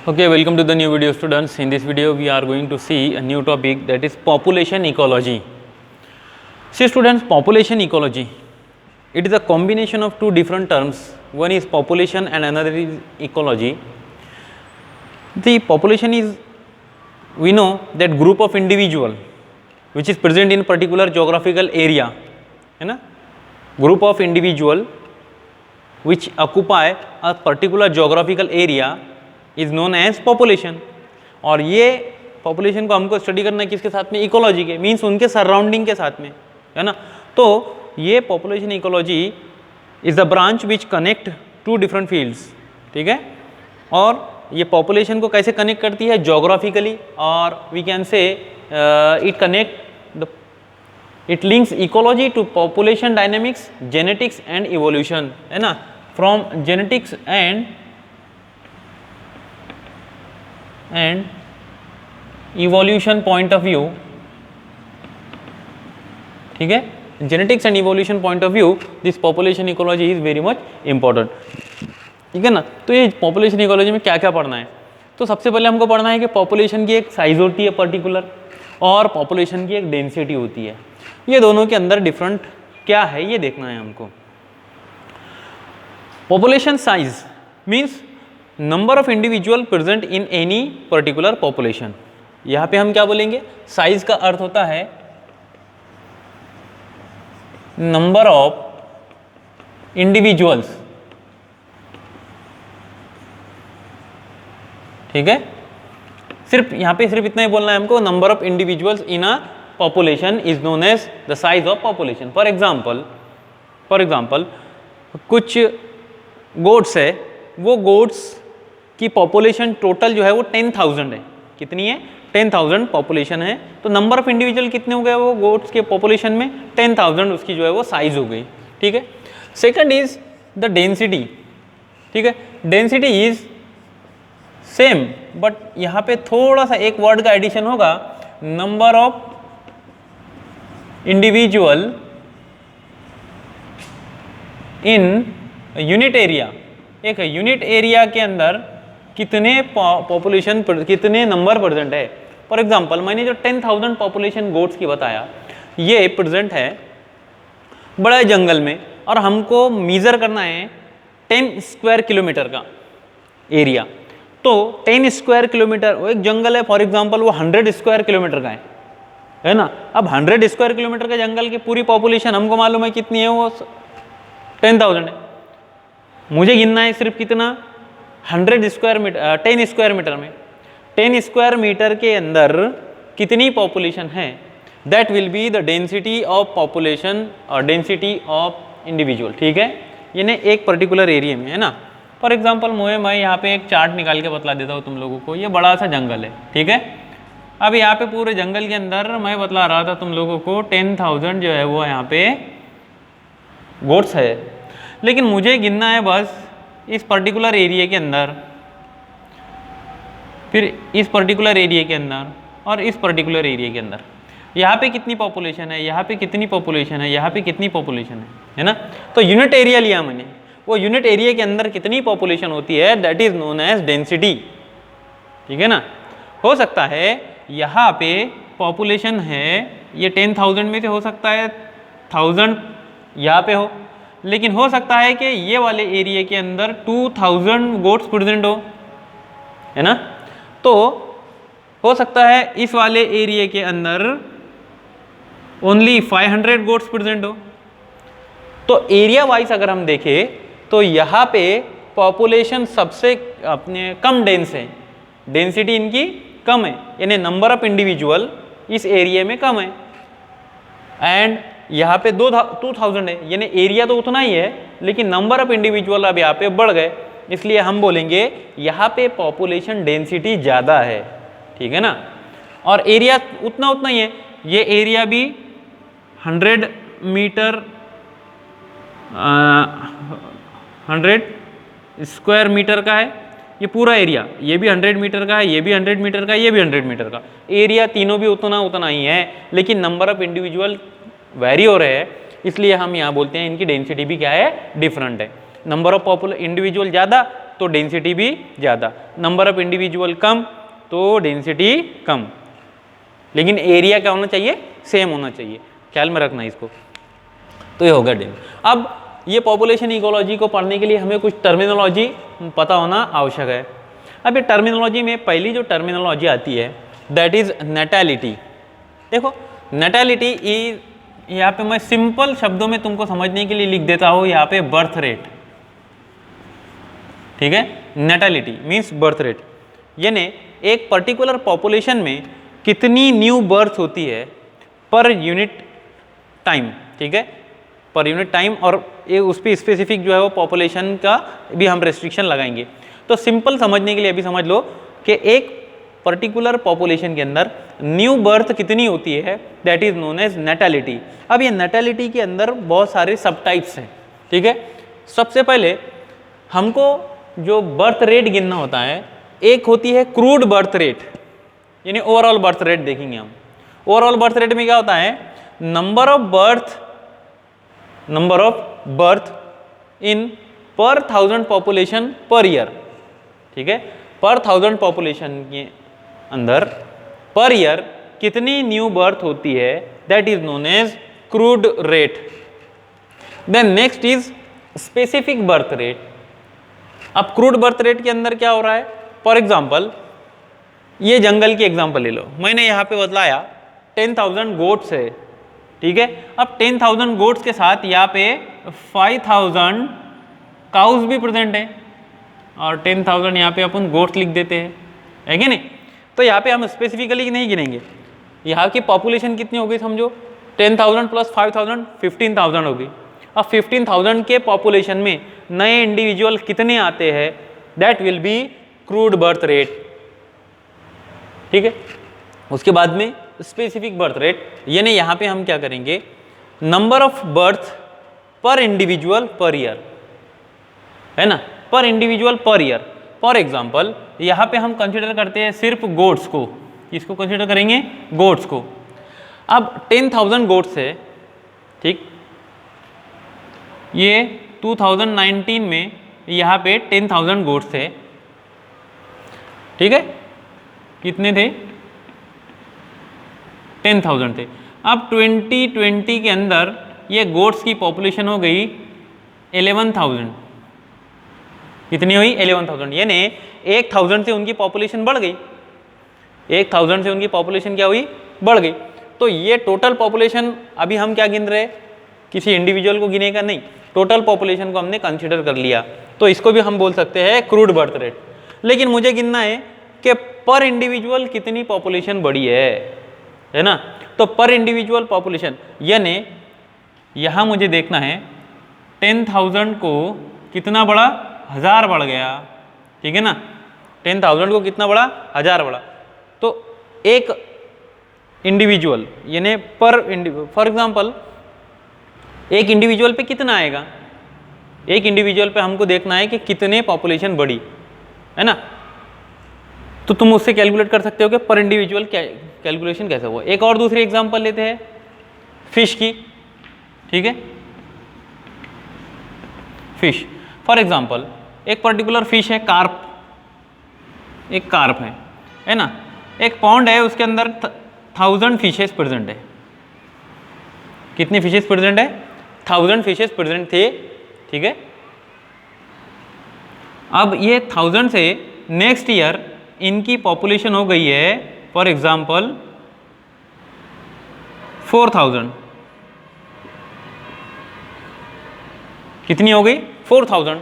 Okay, welcome to the new video, students. In this video we are going to see a new topic, that is population ecology. See students, population ecology, it is a combination of two different terms. One is population and another is ecology. The population is, we know, that group of individual which is present in particular geographical area, है ना, group of individual which occupy a particular geographical area is known as population. और ये population को हमको study करना है किसके साथ में? इकोलॉजी के, मीन्स उनके सराउंडिंग के साथ में, है ना. तो ये population ecology is the branch which connect to different fields, ठीक है. और ये पॉपुलेशन को कैसे कनेक्ट करती है? जोग्राफिकली, और we can say it links ecology to population dynamics, genetics and evolution, है ना. From genetics and evolution point of view, ठीक है, genetics and evolution point of view, this population ecology is very much important, ठीक है ना. तो ये population ecology में क्या क्या पढ़ना है? तो सबसे पहले हमको पढ़ना है कि population की एक साइज होती है पर्टिकुलर, और population की एक डेंसिटी होती है. ये दोनों के अंदर डिफरेंट क्या है ये देखना है हमको. population size means number of individual present in any particular population. यहां पे हम क्या बोलेंगे? साइज का अर्थ होता है नंबर ऑफ इंडिविजुअल्स, ठीक है. सिर्फ यहां पे सिर्फ इतना ही बोलना है हमको, number of individuals in a population is known as the size of population. For example कुछ गोट्स है, वो गोट्स की पॉपुलेशन टोटल जो है वो 10,000 है. कितनी है? 10,000 पॉपुलेशन है. तो नंबर ऑफ इंडिविजुअल कितने हो गए वो गोट्स के पॉपुलेशन में? 10,000 उसकी जो है वो साइज हो गई, ठीक है. सेकंड इज द डेंसिटी, ठीक है. डेंसिटी इज सेम, बट यहाँ पे थोड़ा सा एक वर्ड का एडिशन होगा, number of individual in unit area. एक यूनिट एरिया के अंदर कितने पॉपुलेशन, कितने नंबर प्रेजेंट है. फॉर एग्जांपल मैंने जो 10,000 पॉपुलेशन गोट्स की बताया, ये प्रेजेंट है बड़ा जंगल में, और हमको मेजर करना है 10 स्क्वायर किलोमीटर का एरिया. तो 10 स्क्वायर किलोमीटर, वो एक जंगल है फॉर एग्जांपल, वो 100 स्क्वायर किलोमीटर का है ना. अब 100 स्क्वायर किलोमीटर का जंगल की पूरी पॉपुलेशन हमको मालूम है कितनी है, वो 10,000 है. मुझे गिनना है सिर्फ कितना? 100 स्क्वायर मीटर, 10 स्क्वायर मीटर में, 10 स्क्वायर मीटर के अंदर कितनी पॉपुलेशन है. That will be the density of population और डेंसिटी ऑफ इंडिविजुअल, ठीक है. यानी एक पर्टिकुलर एरिया में, है ना. फॉर एग्जांपल मैं यहाँ पे एक चार्ट निकाल के बतला देता हूँ तुम लोगों को. ये बड़ा सा जंगल है, ठीक है. अब यहाँ पे पूरे जंगल के अंदर मैं बतला रहा था तुम लोगों को 10,000 जो है वो यहाँ पे गोट्स है. लेकिन मुझे गिनना है बस इस पर्टिकुलर एरिया के अंदर, फिर इस पर्टिकुलर एरिया के अंदर, और इस पर्टिकुलर एरिया के अंदर. यहाँ पे कितनी पॉपुलेशन है, यहाँ पे कितनी पॉपुलेशन है, यहाँ पे कितनी पॉपुलेशन है ना. तो यूनिट एरिया लिया मैंने, वो यूनिट एरिया के अंदर कितनी पॉपुलेशन होती है, that is known as density, ठीक है ना. हो सकता है यहाँ पे पॉपुलेशन है, ये 10,000 में से हो सकता है 1000 यहाँ पे हो, लेकिन हो सकता है कि ये वाले एरिया के अंदर 2000 गोट्स प्रेजेंट हो, है ना. तो हो सकता है इस वाले एरिया के अंदर ओनली 500 गोट्स प्रेजेंट हो. तो एरिया वाइज अगर हम देखें तो यहाँ पे पॉपुलेशन सबसे अपने कम डेंस है, डेंसिटी इनकी कम है, यानी नंबर ऑफ इंडिविजुअल इस एरिया में कम है. एंड यहाँ पे 2000 है, यानी एरिया तो उतना ही है, लेकिन नंबर ऑफ इंडिविजुअल अब यहाँ पे बढ़ गए, इसलिए हम बोलेंगे यहाँ पे पॉपुलेशन डेंसिटी ज़्यादा है, ठीक है ना. और एरिया उतना ही है. ये एरिया भी 100 मीटर 100 स्क्वायर मीटर का है, ये पूरा एरिया. ये भी 100 मीटर का है, ये भी 100 मीटर का है, ये भी 100 मीटर का. एरिया तीनों भी उतना ही है, लेकिन नंबर ऑफ इंडिविजुअल वेरी हो रहे हैं, इसलिए हम यहाँ बोलते हैं इनकी डेंसिटी भी क्या है? डिफरेंट है. नंबर ऑफ इंडिविजुअल ज़्यादा, तो डेंसिटी भी ज़्यादा, नंबर ऑफ इंडिविजुअल कम तो डेंसिटी कम, लेकिन एरिया क्या होना चाहिए, सेम होना चाहिए, ख्याल में रखना इसको। तो ये होगा डेम। अब ये पॉपुलेशन इकोलॉजी को पढ़ने के लिए हमें कुछ टर्मिनोलॉजी पता होना आवश्यक है। अब ये टर्मिनोलॉजी में पहली जो टर्मिनोलॉजी आती है दैट इज नेटैलिटी। देखो नेटैलिटी यहाँ पे मैं सिंपल शब्दों में तुमको समझने के लिए लिख देता हूँ यहाँ पे बर्थ रेट, ठीक है। नेटैलिटी मीन्स बर्थ रेट, यानी एक पर्टिकुलर पॉपुलेशन में कितनी न्यू बर्थ होती है पर यूनिट टाइम, ठीक है, पर यूनिट टाइम, और ये उस पर स्पेसिफिक जो है वो पॉपुलेशन का भी हम रेस्ट्रिक्शन लगाएंगे। तो सिंपल समझने के लिए अभी समझ लो कि एक पर्टिकुलर पॉपुलेशन के अंदर न्यू बर्थ कितनी होती है that is known as natality. अब ये नेटैलिटी के अंदर बहुत सारे सब टाइप्स हैं, ठीक है। सबसे पहले हमको जो बर्थ रेट गिनना होता है, एक होती है क्रूड बर्थ रेट, यानी ओवरऑल बर्थ रेट देखेंगे हम। ओवरऑल बर्थ रेट में क्या होता है, नंबर ऑफ बर्थ इन पर 1000 पॉपुलेशन पर ईयर, ठीक है। पर 1000 पॉपुलेशन के अंदर पर ईयर कितनी न्यू बर्थ होती है that is known as crude rate. Then next is specific birth rate. अब क्रूड बर्थ रेट के अंदर क्या हो रहा है, फॉर एग्जाम्पल ये जंगल की एग्जाम्पल ले लो, मैंने यहाँ पे बतलाया 10,000 गोट्स है, ठीक है। अब 10,000 गोट्स के साथ यहाँ पे 5,000 काउस भी प्रेजेंट है, और 10,000 यहाँ पे अपन गोट्स लिख देते हैं, है कि नहीं। तो यहाँ पे हम स्पेसिफिकली नहीं गिनेंगे, यहाँ की पॉपुलेशन कितनी होगी समझो, 10,000 प्लस 5,000 15,000 होगी। अब 15,000 के पॉपुलेशन में नए इंडिविजुअल कितने आते हैं that will be crude birth rate, ठीक है। उसके बाद में स्पेसिफिक बर्थ रेट, यानी यहाँ पे हम क्या करेंगे, नंबर ऑफ बर्थ पर इंडिविजुअल पर ईयर, है ना, पर individual per year. For example यहाँ पे हम कंसिडर करते हैं सिर्फ गोट्स को, किसको कंसिडर करेंगे, गोट्स को। अब 10,000 गोट्स है, ठीक, ये 2019 में यहाँ पे 10,000 गोट्स थे, ठीक है, कितने थे, 10,000 थे। अब 2020 के अंदर ये गोट्स की पॉपुलेशन हो गई 11,000, कितनी हुई 11,000, यानी 1,000 से उनकी पॉपुलेशन बढ़ गई, 1,000 से उनकी पॉपुलेशन क्या हुई, बढ़ गई। तो ये टोटल पॉपुलेशन अभी हम क्या गिन रहे, किसी इंडिविजुअल को गिनेगा नहीं, टोटल पॉपुलेशन को हमने कंसीडर कर लिया, तो इसको भी हम बोल सकते हैं क्रूड बर्थ रेट। लेकिन मुझे गिनना है कि पर इंडिविजुअल कितनी पॉपुलेशन बढ़ी है ना। तो पर इंडिविजुअल पॉपुलेशन, यानी यहाँ मुझे देखना है 10,000 को कितना बढ़ा, 1000 बढ़ गया, ठीक है ना, 10,000 को कितना बढ़ा, 1000 बढ़ा। तो एक इंडिविजुअल यानी फॉर एग्जांपल एक इंडिविजुअल पे कितना आएगा, एक इंडिविजुअल पे हमको देखना है कि कितने पॉपुलेशन बढ़ी, है ना। तो तुम उससे कैलकुलेट कर सकते हो कि पर इंडिविजुअल कैलकुलेशन कैसे हुआ। एक और दूसरी एग्जांपल लेते हैं फिश की, ठीक है। फिश फॉर एग्जांपल एक पर्टिकुलर फिश है कार्प, एक कार्प है ना, एक पॉन्ड है, उसके अंदर 1000 फिशेस प्रेजेंट है। कितनी फिशेस प्रेजेंट है, 1000 फिशेस प्रेजेंट थे, ठीक है। अब ये 1000 से नेक्स्ट ईयर इनकी पॉपुलेशन हो गई है फॉर एग्जांपल 4000, कितनी हो गई 4000।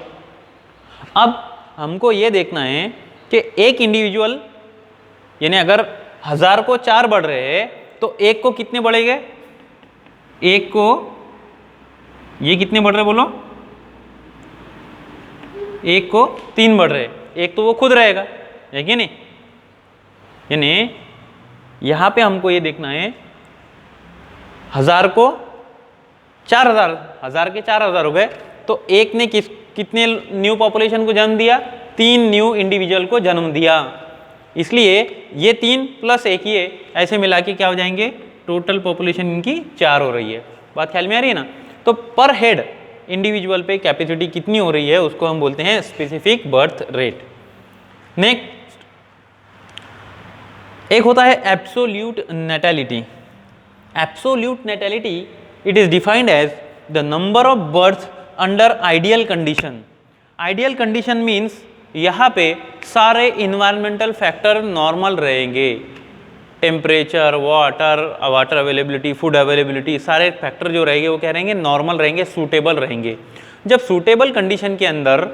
अब हमको ये देखना है कि एक इंडिविजुअल यानी अगर 1000 को 4 बढ़ रहे हैं तो एक को कितने बढ़ेंगे, एक को ये कितने बढ़ रहे बोलो, एक को 3 बढ़ रहे, एक तो वो खुद रहेगा, है कि नहीं। यानी यहाँ पे हमको ये देखना है 1000 को 4000, 1000 के 4000 हो गए, तो एक ने कितने न्यू पॉपुलेशन को जन्म दिया, 3 न्यू इंडिविजुअल को जन्म दिया। इसलिए ये 3 प्लस 1 ये ऐसे मिला के क्या हो जाएंगे, टोटल पॉपुलेशन इनकी 4 हो रही है। बात ख्याल में आ रही है ना। तो पर हेड इंडिविजुअल पे कैपेसिटी कितनी हो रही है उसको हम बोलते हैं स्पेसिफिक बर्थ रेट। नेक्स्ट एक होता है absolute natality. Absolute natality it is defined as the number of birth under ideal condition. Ideal condition means यहाँ पे सारे इन्वायरमेंटल फैक्टर नॉर्मल रहेंगे, temperature, water availability, food availability, सारे फैक्टर जो रहेंगे वो क्या रहेंगे, नॉर्मल रहेंगे, सूटेबल रहेंगे। जब सूटेबल कंडीशन के अंदर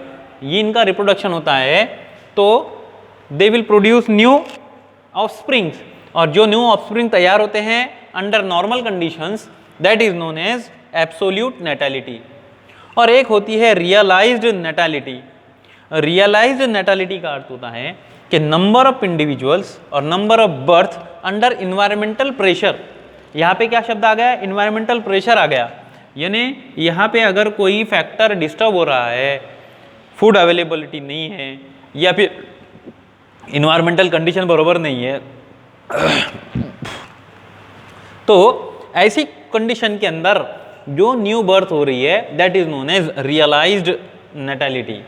ये इनका रिप्रोडक्शन होता है तो they will produce new offsprings, और जो न्यू ऑफस्प्रिंग तैयार होते हैं under normal conditions that is known as absolute natality. और एक होती है रियलाइज्ड नेटैलिटी। रियलाइज्ड नेटैलिटी का अर्थ होता है कि नंबर ऑफ इंडिविजुअल्स और number of birth under environmental pressure. यहाँ पे क्या शब्द आ गया, इन्वायरमेंटल प्रेशर आ गया, यानी यहाँ पे अगर कोई फैक्टर डिस्टर्ब हो रहा है, फूड अवेलेबिलिटी नहीं है या फिर इन्वायरमेंटल कंडीशन बरोबर नहीं है, तो ऐसी कंडीशन के अंदर जो न्यू बर्थ हो रही है that is known as realized natality.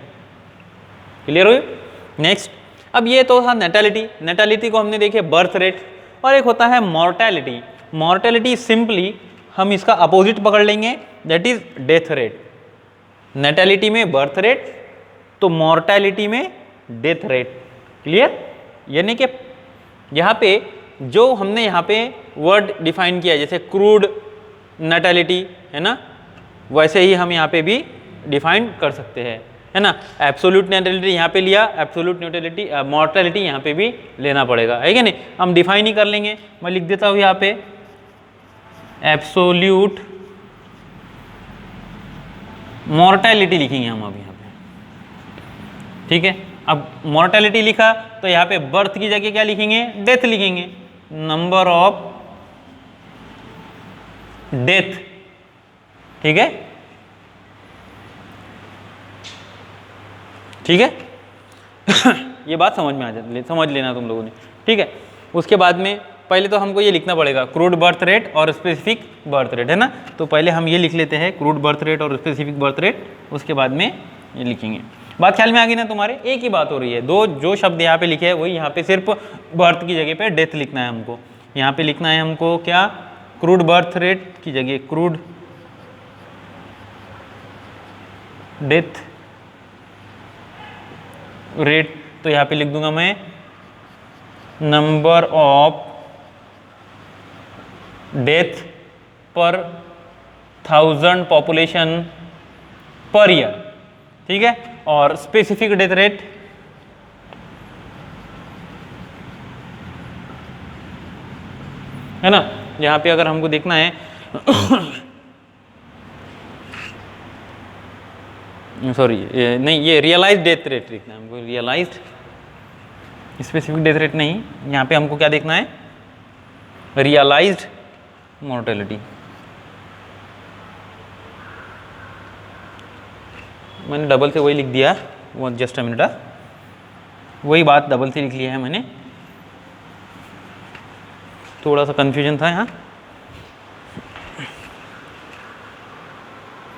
Clear हुई? नेक्स्ट, अब ये तो था नेटैलिटी। नेटैलिटी को हमने देखे बर्थ रेट, और एक होता है मॉर्टैलिटी। मॉर्टैलिटी सिंपली हम इसका अपोजिट पकड़ लेंगे that is death rate. Natality में बर्थ रेट तो मॉर्टैलिटी में डेथ रेट। क्लियर? यानी कि यहाँ पे जो हमने यहाँ पे वर्ड डिफाइन किया जैसे क्रूड नेटैलिटी है ना, वैसे ही हम यहाँ पे भी डिफाइन कर सकते हैं, है ना। एब्सोल्यूट नेटैलिटी यहाँ पे लिया, एब्सोल्यूट न्यूट्रलिटी मॉर्टैलिटी यहाँ पे भी लेना पड़ेगा, है कि नहीं। हम डिफाइन ही कर लेंगे। मैं लिख देता हूँ यहाँ पे एब्सोल्यूट मॉर्टैलिटी लिखेंगे हम अब यहाँ पे, ठीक है। अब मॉर्टैलिटी लिखा तो यहाँ पे बर्थ की जगह क्या लिखेंगे, डेथ लिखेंगे, नंबर ऑफ डेथ, ठीक है, ठीक है। ये बात समझ में आ जाती, समझ लेना तुम लोगों ने, ठीक है। उसके बाद में पहले तो हमको ये लिखना पड़ेगा क्रूड बर्थ रेट और स्पेसिफिक बर्थ रेट, है ना। तो पहले हम ये लिख लेते हैं क्रूड बर्थ रेट और स्पेसिफिक बर्थ रेट, उसके बाद में ये लिखेंगे। बात ख्याल में आ गई ना तुम्हारे? एक ही बात हो रही है, दो जो शब्द यहाँ पे लिखे हैं वही यहाँ पे सिर्फ बर्थ की जगह पे डेथ लिखना है हमको। यहाँ पे लिखना है हमको क्या, क्रूड बर्थ रेट की जगह क्रूड डेथ रेट। तो यहाँ पे लिख दूंगा मैं नंबर ऑफ डेथ पर 1000 पॉपुलेशन पर ईयर, ठीक है। और स्पेसिफिक डेथ रेट है ना। यहाँ पे अगर हमको देखना है सॉरी नहीं, ये रियलाइज्ड डेथ रेट लिखना है हमको, रियलाइज्ड, स्पेसिफिक डेथ रेट नहीं। यहाँ पे हमको क्या देखना है, रियलाइज्ड मॉर्टेलिटी। मैंने डबल से वही लिख दिया, वो जस्ट अ मिनट, वही बात डबल से लिख लिया है मैंने, थोड़ा सा कंफ्यूजन था यहाँ।